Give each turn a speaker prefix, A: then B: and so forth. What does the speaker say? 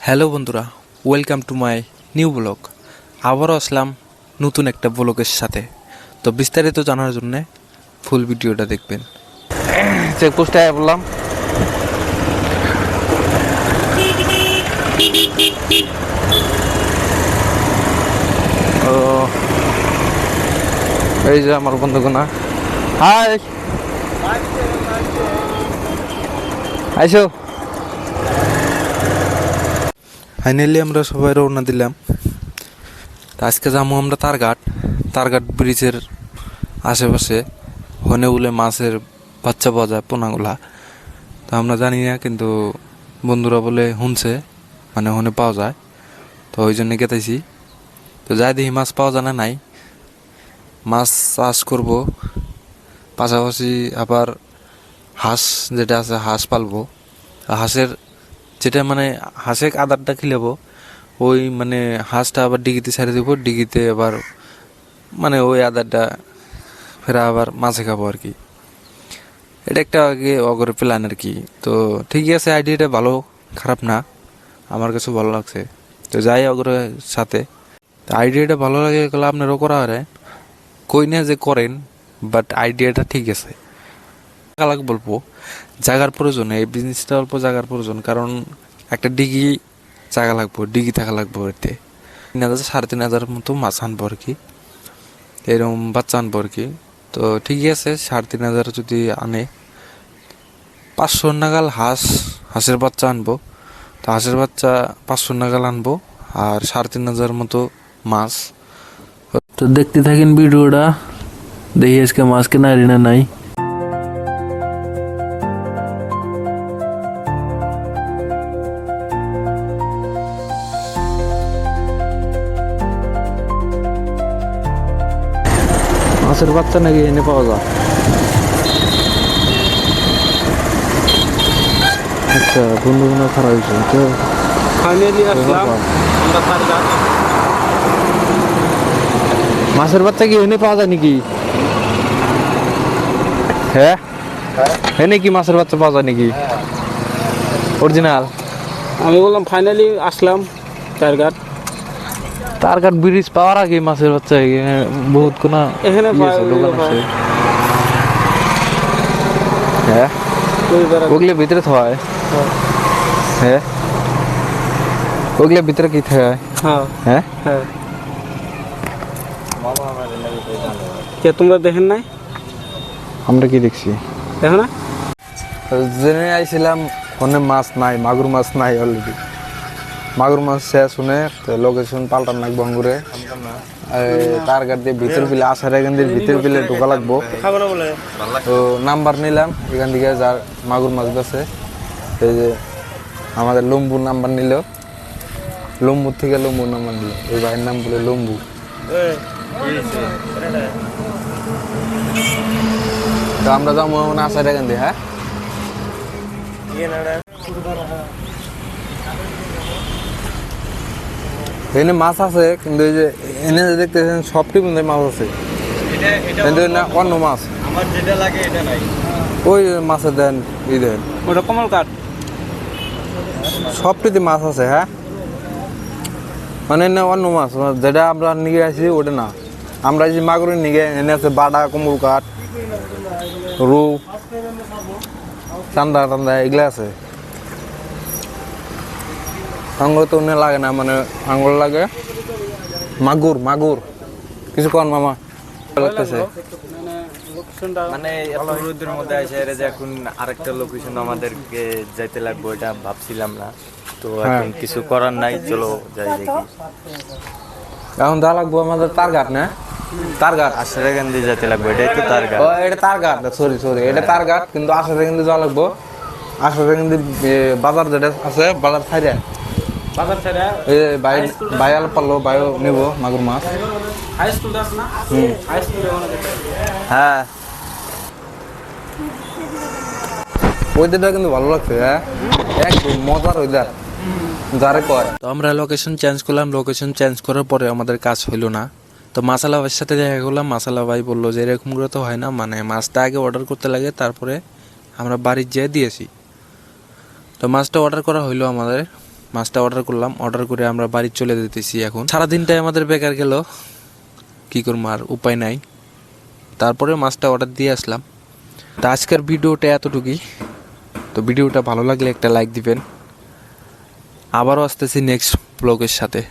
A: Hello বন্ধুরা, welcome to my new blog. আবারও আসলাম নতুন একটা ব্লগের সাথে। তো বিস্তারিত জানার জন্যে ফুল ভিডিওটা দেখবেন। চেকপোস্টে বললাম ও এই যে আমার বন্ধুগুনা। হাই, আইসো। ফাইনালি আমরা সবাই রওনা দিলাম। আজকে যাবো আমরা তারঘাট ব্রিজের আশেপাশে। হনে বলে মাছের বাচ্চা পাওয়া যায়, পোনাগুলা। তো আমরা জানি না, কিন্তু বন্ধুরা বলে শুনছে মানে হনে পাওয়া যায়, তো ওই জন্য গেতেছি। তো যাই দেখি মাছ পাওয়া যায় না, নাই মাছ চাষ করব, পাশাপাশি আবার হাঁস যেটা আছে হাঁস পালবো। হাঁসের যেটা মানে হাঁসে আদারটা খিলাবো, ওই মানে হাঁসটা আবার ডিগিতে ছেড়ে দেবো, ডিগিতে আবার মানে ওই আদারটা ফেরা আবার মাছে খাবো আর কি। এটা একটা আগে অগরে প্ল্যান আর কি। তো ঠিকই আছে, আইডিয়াটা ভালো, খারাপ না, আমার কাছে ভালো লাগছে। তো যাই অগরের সাথে। আইডিয়াটা ভালো লাগে গেলে আপনারও করা হয়, কই না যে করেন, বাট আইডিয়াটা ঠিক আছে। টাকা লাগবে অল্প, জায়গার প্রয়োজন, এই বিজনেসটা অল্প জায়গার প্রয়োজন। কারণ একটা ডিগি জায়গা লাগবো, ডিগি থাকা লাগবো। এতে 3,000 3,500 মতো মাছ আনবো আর কি, এরকম বাচ্চা আনবো আর কি। তো ঠিকই আছে, 3,500 যদি আনে 500 নাগাল হাঁসের বাচ্চা আনবো। তো হাঁসের বাচ্চা 500 নাগাল আনবো, আর 3,500 মতো মাছ। তো দেখতে থাকেন ভিডিওটা, দেখি আজকে মাছ কেনা না নাই। মাছের বাচ্চা নাকি এনে পাওয়া যায়? আচ্ছা, বন্ধু খারাপ হয়েছে তো।
B: ফাইনালি আসলাম আমরা তারঘাট।
A: মাছের বাচ্চা কি এনে পাওয়া যায় নাকি? হ্যাঁ, এনে কি মাছের বাচ্চা পাওয়া যায় নাকি অরিজিনাল?
B: আমি বললাম ফাইনালি আসলাম
A: তারঘাট ব্রিজ পাওয়ার আগে মাছের বাচ্চা বহুত কোনা
B: এখানে
A: দোকান আছে। হ্যাঁ, ওগুলো ভিতরে থয়। হ্যাঁ, ওগুলো ভিতরে কি থাকে? হ্যাঁ,
B: হ্যাঁ। কে তোমরা দেখেন নাই?
A: আমরা কি দেখছি
B: দেখো না?
A: জেনে আইছিলাম ফোনে মাছ নাই, মাগুর মাছ নাই অলরেডি। মাগুর মাছ শেষ শুনে লোকেশন পাল্টান লাগবো আঙ্গুরে। তারঘাট দিয়ে ভিতর বিলে আসার এখান দিয়ে ভিতর বিলে ঢোকা লাগবো। তো নাম্বার নিলাম এখান থেকে, যার মাগুর মাছ বেছে। এই যে আমাদের লম্বুর নাম্বার নিল, লম্বুর থেকে লম্বুর নাম্বার নিল। ওই ভাইয়ের নাম বলে লম্বু। তো আমরা যাবো আসার এখান দিয়ে। হ্যাঁ, এখানে মাছ আছে, কিন্তু এই যে এনে দেখতেছেন সবটি কিন্তু মাছ আছে, কিন্তু না অন্য মাছ।
B: আমার যেটা লাগে এটা নাই।
A: ওই মাছের দেন, ই দেন,
B: ওটা কমল কাঠ।
A: সবটিতে মাছ আছে। হ্যাঁ, মানে না অন্য মাছ, যেটা আমরা নিয়ে আসি ওটা না। আমরা যে মাগুরের নিয়ে এনে আছে বাটা, কমল কাঠ, রু, চান্দা টান্দা এগুলো আছে। আঙ্গুর তো অন্য লাগে না, মানে আঙ্গুর লাগে মাগুর। মাগুর কিছু কন মামা লাগতেছে
C: মানে এত রোদের মধ্যে আসে যে এখন আরেকটা লোকেশন আমাদেরকে যাইতে লাগবে, এটা ভাবছিলাম না। তো এখন কিছু করার নাই, চলো যাই দেখি।
A: এখন যা লাগবো আমাদের তারঘাট না, তারঘাট
C: আসার এখান দিয়ে যেতে লাগবে, এটাই তো তারঘাট।
A: ও এটা তারঘাট, সরি এটা তারঘাট, কিন্তু আসার এখান দিয়ে যাওয়া লাগবো। আসার এখান দিয়ে বাজার যেটা আছে, বাজার ছাইড়া
B: বাজার ছেড়ে
A: এই বাইয়াল পারলো, বায়ো নেব মাগুর মাছ।
B: হাই স্কুল আছে না? হাই স্কুলে
C: হ্যাঁ,
A: ওইটা কিন্তু ভালো লাগছে। হ্যাঁ, একদম মজার ওইদার যারে কয়। তো আমরা লোকেশন চেঞ্জ করলাম, লোকেশন চেঞ্জ করার পরে আমাদের কাজ হইলো না। তো মাসালা ভাইয়ের সাথে দেখা করলাম। মাসালা ভাই বললো যে এরকম করে তো হয় না, মানে মাছটা আগে অর্ডার করতে লাগে, তারপরে আমরা বাড়ির যেয়ে দিয়েছি। তো মাছটা অর্ডার করা হইলো আমাদের, মাছটা অর্ডার করলাম, অর্ডার করে আমরা বাড়ি চলে যেতেছি। এখন সারাদিনটাই আমাদের বেকার গেল, কি করবো আর উপায় নাই। তারপরে মাছটা অর্ডার দিয়ে আসলাম। তো আজকের ভিডিওটা এতটুকুই। তো ভিডিওটা ভালো লাগলে একটা লাইক দিবেন। আবারও আসতেছি নেক্সট ব্লগের সাথে।